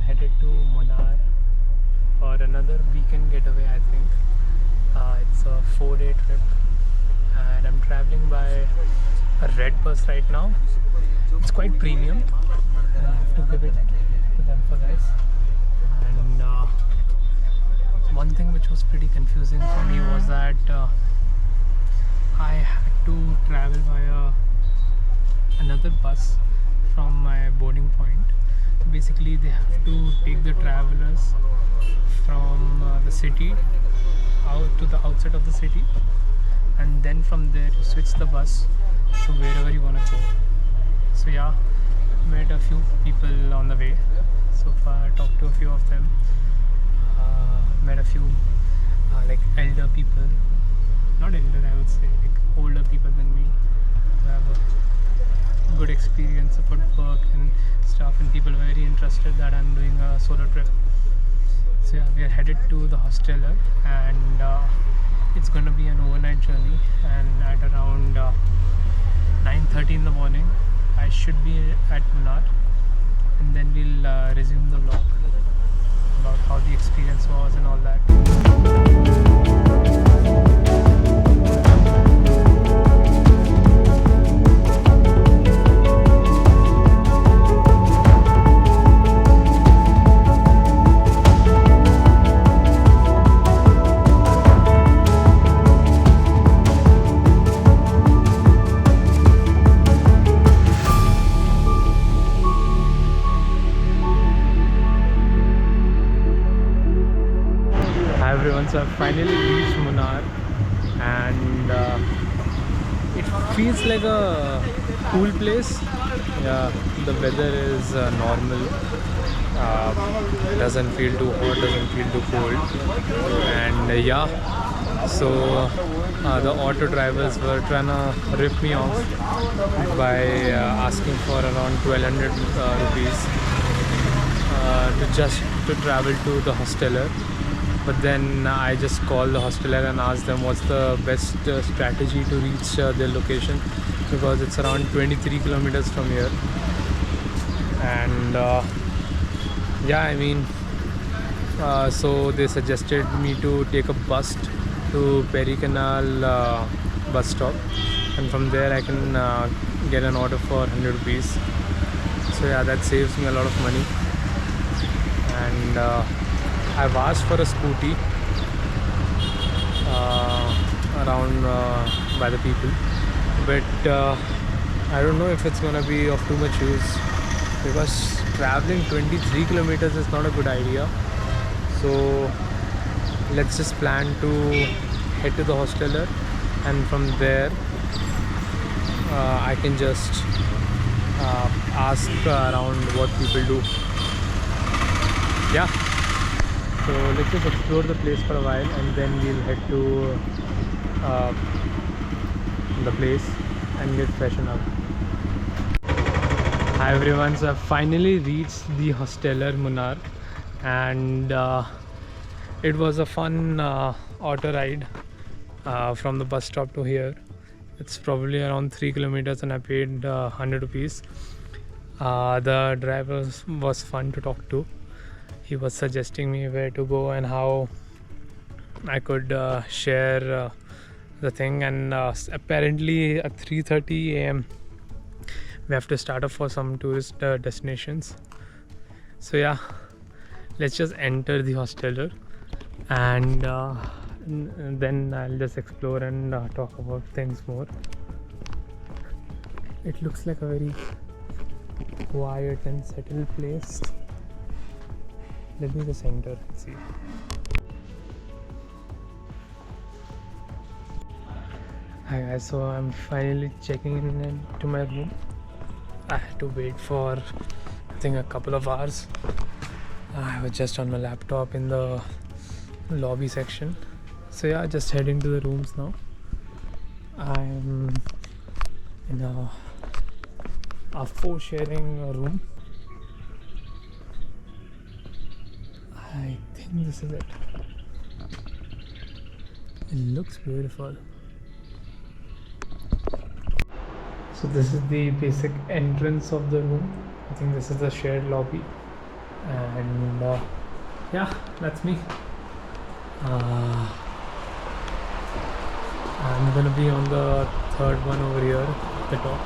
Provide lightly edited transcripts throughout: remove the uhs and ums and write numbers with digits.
headed to Munnar for another weekend getaway, I think. It's a 4-day trip and I'm traveling by a red bus right now. It's quite premium. I have to give it to them for this. And one thing which was pretty confusing for me was that I had to travel via another bus from my boarding point. Basically, they have to take the travelers from the city out to the outside of the city, and then from there you switch the bus to wherever you want to go. So yeah, met a few people on the way. So far, I talked to a few of them. Met a few like elder people, not elder, I would say, like older people than me, who have a good experience about work and stuff, and people are very interested that I'm doing a solo trip. So yeah, we are headed to the hosteler, and it's going to be an overnight journey, and at around 9:30 in the morning I should be at Munnar, and then we'll resume the vlog about how the experience was and all that. Hi everyone, so I've finally reached Munnar, and it feels like a cool place. Yeah, the weather is normal. Doesn't feel too hot, doesn't feel too cold, and yeah, so the auto drivers were trying to rip me off by asking for around 1200 rupees to travel to the hosteler. But then I just called the hosteler and asked them what's the best strategy to reach their location, because it's around 23 kilometers from here. And yeah, I mean, so they suggested me to take a bus to Perry Canal bus stop, and from there I can get an order for 100 rupees. So yeah, that saves me a lot of money. And I've asked for a scooty around by the people, but I don't know if it's gonna be of too much use, because traveling 23 kilometers is not a good idea. So let's just plan to head to the hosteler, and from there I can just ask around what people do. Yeah. So let's just explore the place for a while, and then we'll head to the place and get freshen up. Hi everyone, so I've finally reached the hosteler Munnar, and it was a fun auto ride from the bus stop to here. It's probably around 3 kilometers, and I paid 100 rupees. The driver was fun to talk to. He was suggesting me where to go and how I could share the thing, and apparently at 3:30 a.m. we have to start off for some tourist destinations. So yeah, let's just enter the hosteler, and then I'll just explore and talk about things more. It looks like a very quiet and settled place. Let me just enter and see. Hi guys, so I'm finally checking in into my room. I had to wait for I think a couple of hours. I was just on my laptop in the lobby section. So yeah, just heading to the rooms now. I'm in a 4 sharing room. I think this is it. It looks beautiful. So this is the basic entrance of the room. I think this is the shared lobby, and and yeah, that's me. I'm gonna be on the third one over here at the top,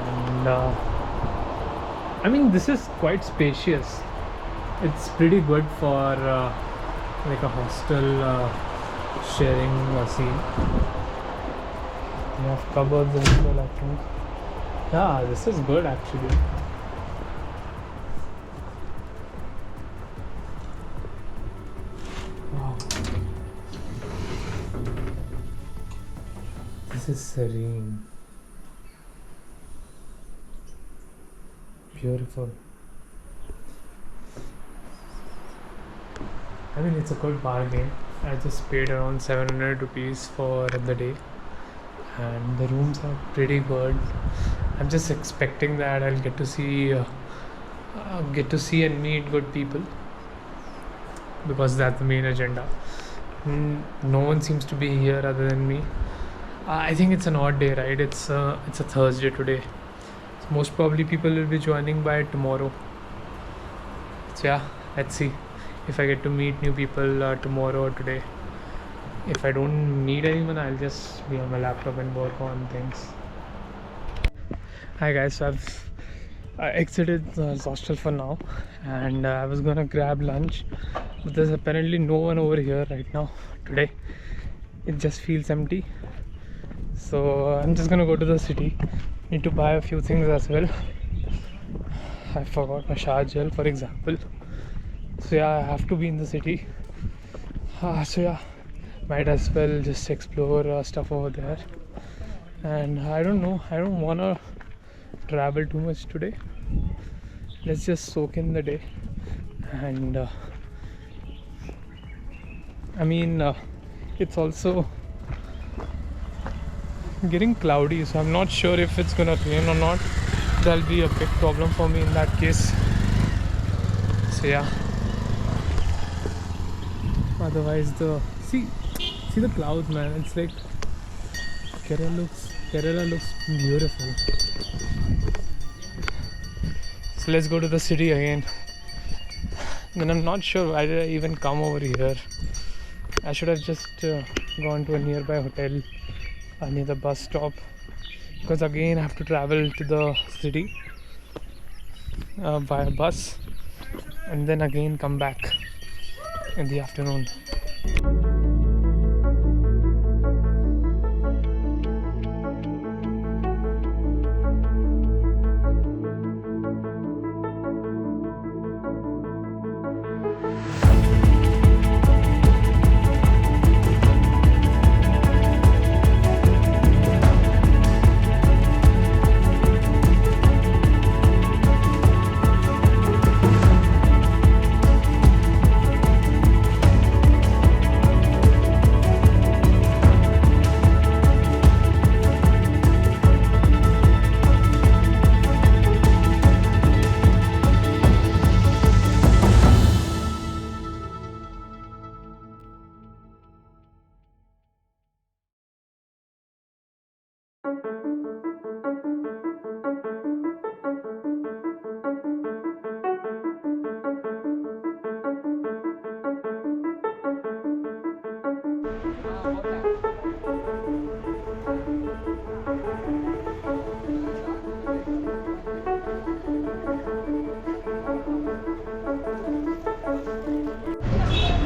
and I mean, this is quite spacious. It's pretty good for like a hostel sharing scene. You have cupboards as well, I think. Yeah, this is good actually. Wow. This is serene. Beautiful. I mean, it's a good bargain. I just paid around 700 rupees for the day, and the rooms are pretty good. I'm just expecting that I'll get to see and meet good people, because that's the main agenda. No one seems to be here other than me. I think it's an odd day, right? It's a Thursday today. So most probably people will be joining by tomorrow. So yeah, let's see if I get to meet new people tomorrow or today. If I don't meet anyone, I'll just be on my laptop and work on things. Hi guys, so I've exited the hostel for now, and I was gonna grab lunch, but there's apparently no one over here right now today. It just feels empty, so I'm just gonna go to the city. Need to buy a few things as well. I forgot my shower gel, for example. So yeah, I have to be in the city. So yeah, might as well just explore stuff over there. And I don't know, I don't wanna travel too much today. Let's just soak in the day. And I mean, it's also getting cloudy, so I'm not sure if it's gonna rain or not. That'll be a big problem for me in that case. So yeah, otherwise see the clouds, man. It's like Kerala looks beautiful. So let's go to the city again. Then I'm not sure why did I even come over here. I should have just gone to a nearby hotel near the bus stop, because again I have to travel to the city by a bus and then again come back in the afternoon.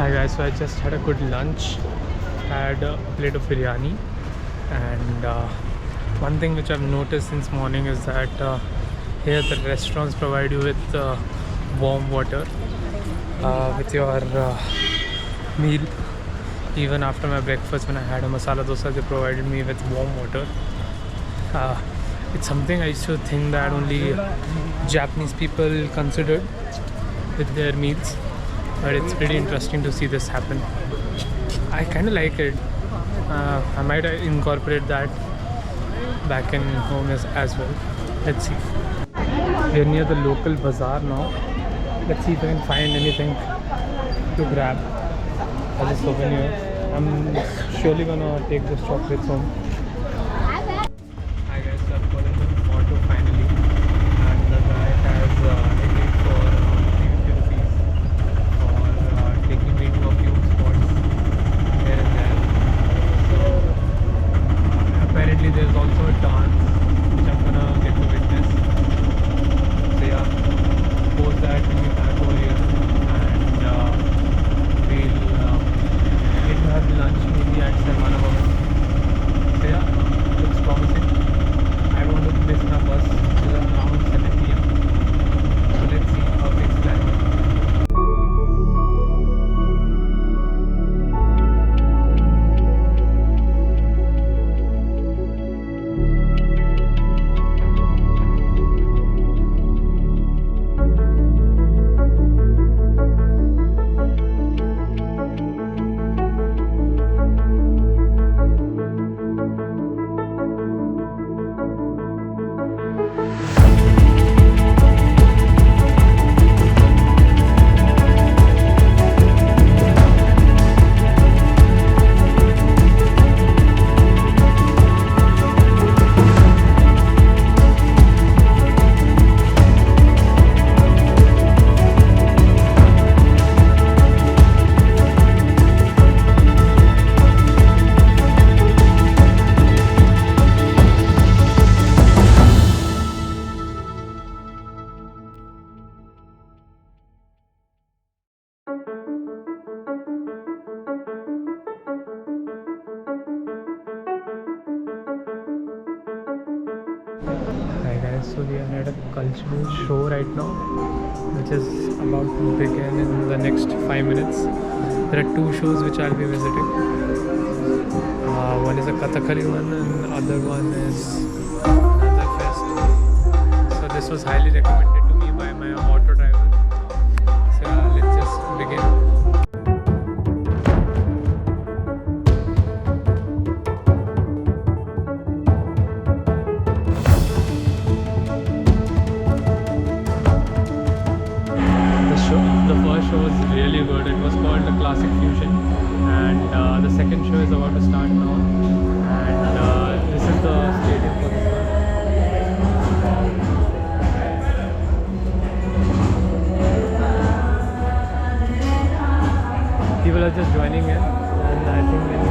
Hi guys, so I just had a good lunch. Had a plate of biryani, and one thing which I've noticed since morning is that here the restaurants provide you with warm water with your meal. Even after my breakfast, when I had a masala dosa, they provided me with warm water. It's something I used to think that only Japanese people considered with their meals, but it's pretty interesting to see this happen. I kind of like it. I might incorporate that back in home as well. Let's see. We are near the local bazaar now. Let's see if I can find anything to grab as a souvenir. I'm surely gonna take those chocolates home. Hi guys, so I've gotten the auto finally, and the guy has agreed for 350 rupees. So we are at a cultural show right now, which is about to begin in the next 5 minutes. There are 2 shows which I'll be visiting. One is a Kathakali one and the other one is another fest. So this was highly recommended to me by my auto driver. So let's just begin. The first show was really good. It was called the Classic Fusion, and the second show is about to start now. And this is the stadium for this one. People are just joining in, and I think